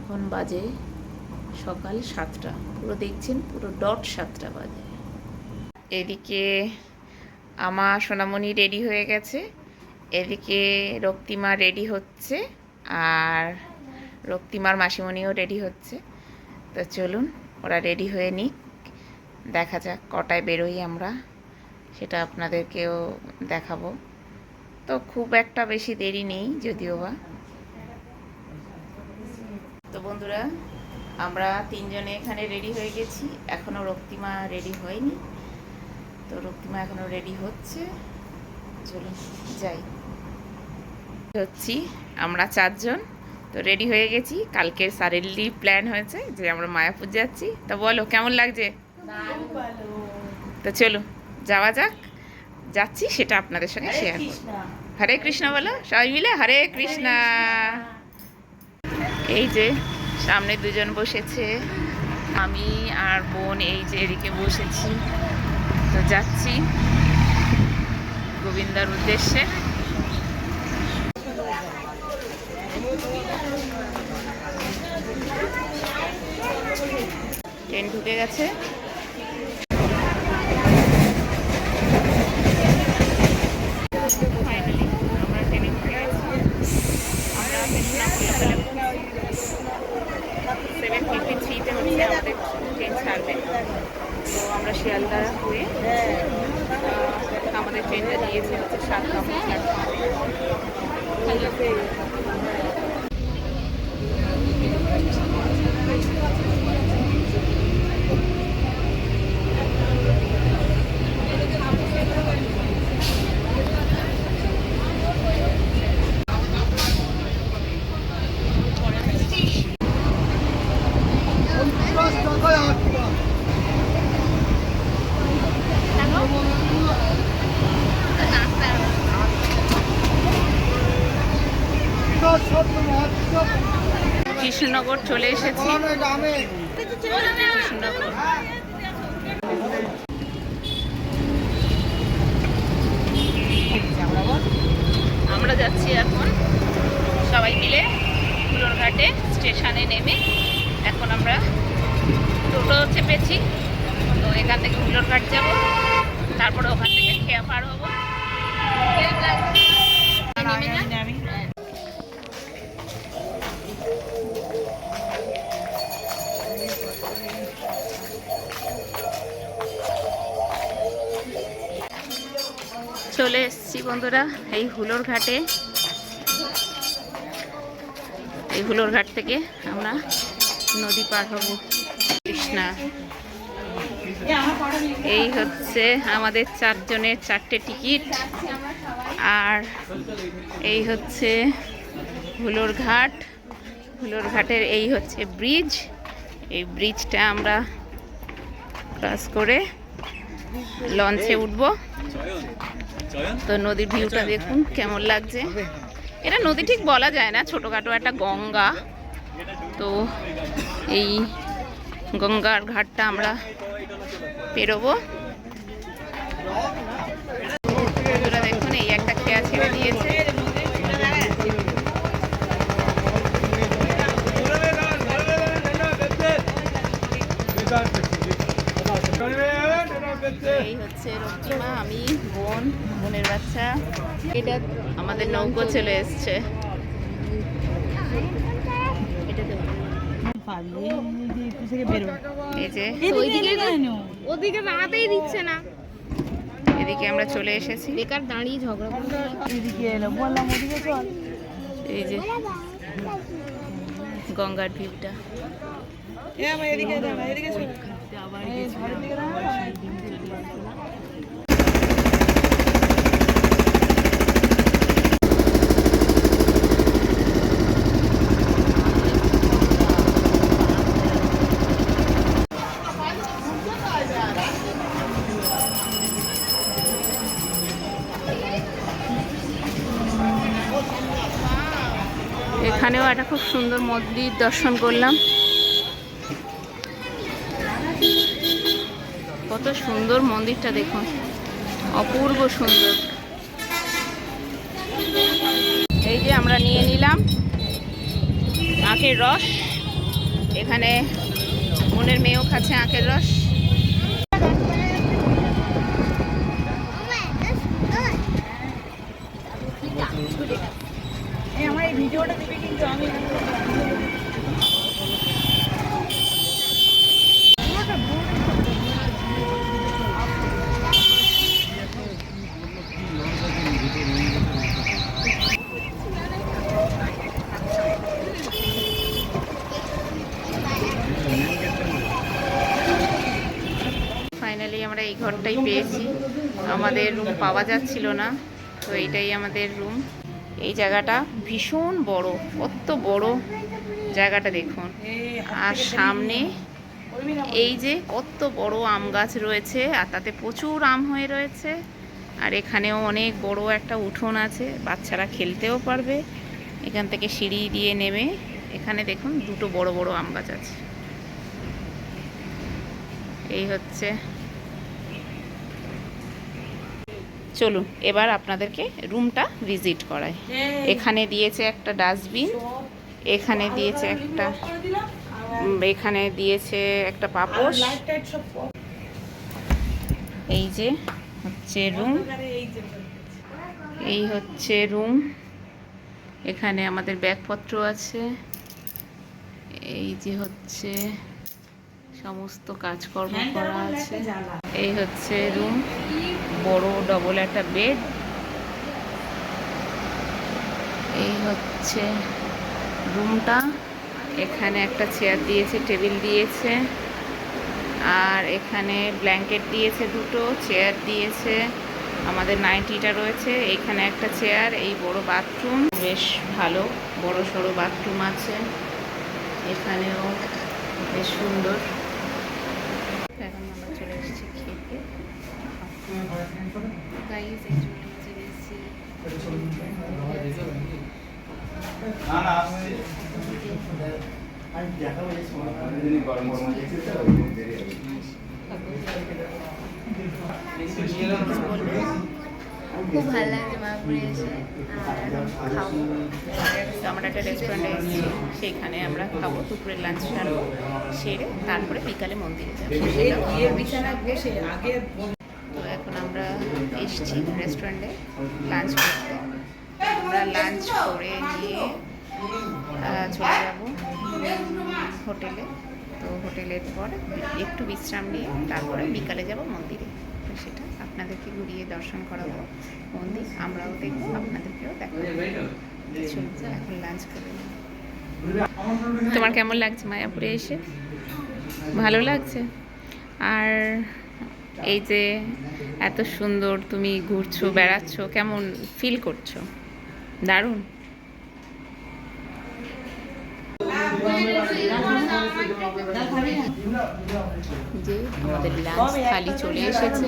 এখন বাজে সকাল 7টা, পুরো দেখছেন পুরো ডট 7টা বাজে। এদিকে আমার সোনামণি রেডি হয়ে গেছে, এদিকে রক্তিমা রেডি হচ্ছে, আর রক্তিমার মাসিমণিও রেডি হচ্ছে। তো চলুন ওরা রেডি হয়ে নিক, দেখা যাক কটায় বেরোই আমরা, সেটা আপনাদেরকেও দেখাবো। তো খুব একটা বেশি দেরি নেই যদিও বা। তো বন্ধুরা, আমরা তিনজনে এখানে রেডি হয়ে গেছি, এখনও রক্তিমা রেডি হয়নি। তো রক্তিমা এখনও রেডি হচ্ছে, চলুন যাই। হচ্ছি আমরা 4জন, তো রেডি হয়ে গেছি। কালকের সাডেনলি প্ল্যান হয়েছে যে আমরা মায়াপুর যাচ্ছি। তা বলো কেমন লাগছে? তো চলো যাওয়া যাক, যাচ্ছি সেটা আপনাদের সঙ্গে শেয়ার করব। হরে কৃষ্ণ বলো সবাই মিলে, হরে কৃষ্ণা। এই যে সামনে দুজন বসেছে, আমি আর বোন এই যে এদিকে বসেছি। তো যাচ্ছি গোবিন্দার উদ্দেশ্যে। ট্রেন ঢুকে গেছে। ফাইনালি আমরা ট্রেনে ঢুকে গেছি। আমরা 7:53-তে হচ্ছে আমাদের ট্রেন ছাড়বে। তো আমরা শিয়ালদা হয়ে আমাদের ট্রেনটা দিয়েছে হচ্ছে 7 নম্বর প্ল্যাটফর্ম। কৃষ্ণনগর চলে এসেছি। কৃষ্ণনগর আমরা যাচ্ছি এখন সবাই মিলে হুলোরঘাটে স্টেশনে নেমে। এখন আমরা টোটো চেপেছি, তো এখান থেকে হুলোরঘাট যাব, তারপরে ওখান থেকে খেয়া পার হবো। চলে এসেছি বন্ধুরা এই হুলোরঘাটে। এই হুলোরঘাট থেকে আমরা নদী পার হব। কৃষ্ণা, এই হচ্ছে আমাদের 4 জনের 4টে টিকিট। আর এই হচ্ছে হুলোরঘাট। হুলোরঘাটের এই হচ্ছে ব্রিজ। এই ব্রিজটা আমরা ক্রস করে লঞ্চে উঠব। তো নদীর ভিউটা দেখুন কেমন লাগছে। এটা নদী ঠিক বলা যায় না, ছোটোখাটো একটা গঙ্গা। তো এই গঙ্গার ঘাটটা আমরা পেরোবো। দেখুন এই একটা খেয়া ছেড়ে দিয়েছে। এই হচ্ছে রক্তিমা, আমি, বোন, বোনের বাচ্চা। এটা আমাদের নৌকো চলে এসছে। ওদিকে দাঁড়াতেই দিচ্ছে না। এদিকে আমরা চলে এসেছি, বেকার দাঁড়িয়ে ঝগড়া করতে। এই যে গঙ্গার ভিউটা। এখানেও একটা খুব সুন্দর মন্দির দর্শন করলাম। কত সুন্দর মন্দিরটা দেখুন, অপূর্ব সুন্দর। এই যে আমরা নিয়ে নিলাম আখের রস, এখানে বোনের মেয়েও খাচ্ছে আখের রস। আমার এই ভিডিওটা দিবি কিন্তু আমি ফাইনালি আমরা এই ঘরটাই পেয়েছি। আমাদের রুম পাওয়া যাচ্ছিল না, তো এইটাই আমাদের রুম। এই জায়গাটা ভীষণ বড়, কত বড় জায়গাটা দেখুন। আর সামনে এই যে কত বড় আম গাছ রয়েছে, আর তাতে প্রচুর আম হয়ে রয়েছে। আর এখানেও অনেক বড় একটা উঠোন আছে, বাচ্চারা খেলতেও পারবে। এখান থেকে সিঁড়ি দিয়ে নেমে এখানে দেখুন দুটো বড় বড় আম গাছ আছে। এই হচ্ছে, চলুন এবার আপনাদেরকে রুমটা ভিজিট করাই। এখানে দিয়েছে একটা ডাস্টবিন, এখানে দিয়েছে একটা, এখানে দিয়েছে একটা পাপোশ। এই যে হচ্ছে রুম, এই হচ্ছে রুম। এখানে আমাদের ব্যাগপত্র আছে। এই যে হচ্ছে সমস্ত কাজকর্ম করা আছে। এই হচ্ছে রুম, বড় ডবল একটা বেড। এই হচ্ছে রুমটা। এখানে একটা চেয়ার দিয়েছে, টেবিল দিয়েছে, আর এখানে ব্ল্যাঙ্কেট দিয়েছে, দুটো চেয়ার দিয়েছে, আমাদের নাইটিটা রয়েছে। এইখানে একটা চেয়ার, এই বড় বাথরুম, বেশ ভালো বড় সড়ো বাথরুম আছে। এখানেও বেশ সুন্দর। এখন আমরা চলে এসেছি খেতে। গাইস এই জন্য চলে এসেছি। খুব ভালো লাগছে মায়াপুরে এসে। খাবো, তো আমরা একটা রেস্টুরেন্টে এসেছি, সেইখানে আমরা খাবো, দুপুরে লাঞ্চ টানবো, সেরে তারপরে বিকালে মন্দিরে যাবো। তো এখন আমরা এসেছি রেস্টুরেন্টে লাঞ্চ করতে। আমরা লাঞ্চ করে নিয়ে চলে যাব হোটেলে। তো হোটেলের পর একটু বিশ্রাম নিয়ে তারপরে বিকালে যাব মন্দিরে। তো সেটা আপনাদেরকে ঘুরিয়ে দর্শন করাবো মন্দির, আমরাও দেখবো, আপনাদেরকেও দেখাবো। চলছে এখন লাঞ্চ করে নিই। তোমার কেমন লাগছে মায়াপুরে এসে? ভালো লাগছে? আর এই যে এত সুন্দর তুমি ঘুরছো, বেড়াচ্ছ, কেমন ফিল করছো? দারুণ। যে আমাদের লাঞ্চ থালি চলে এসেছে।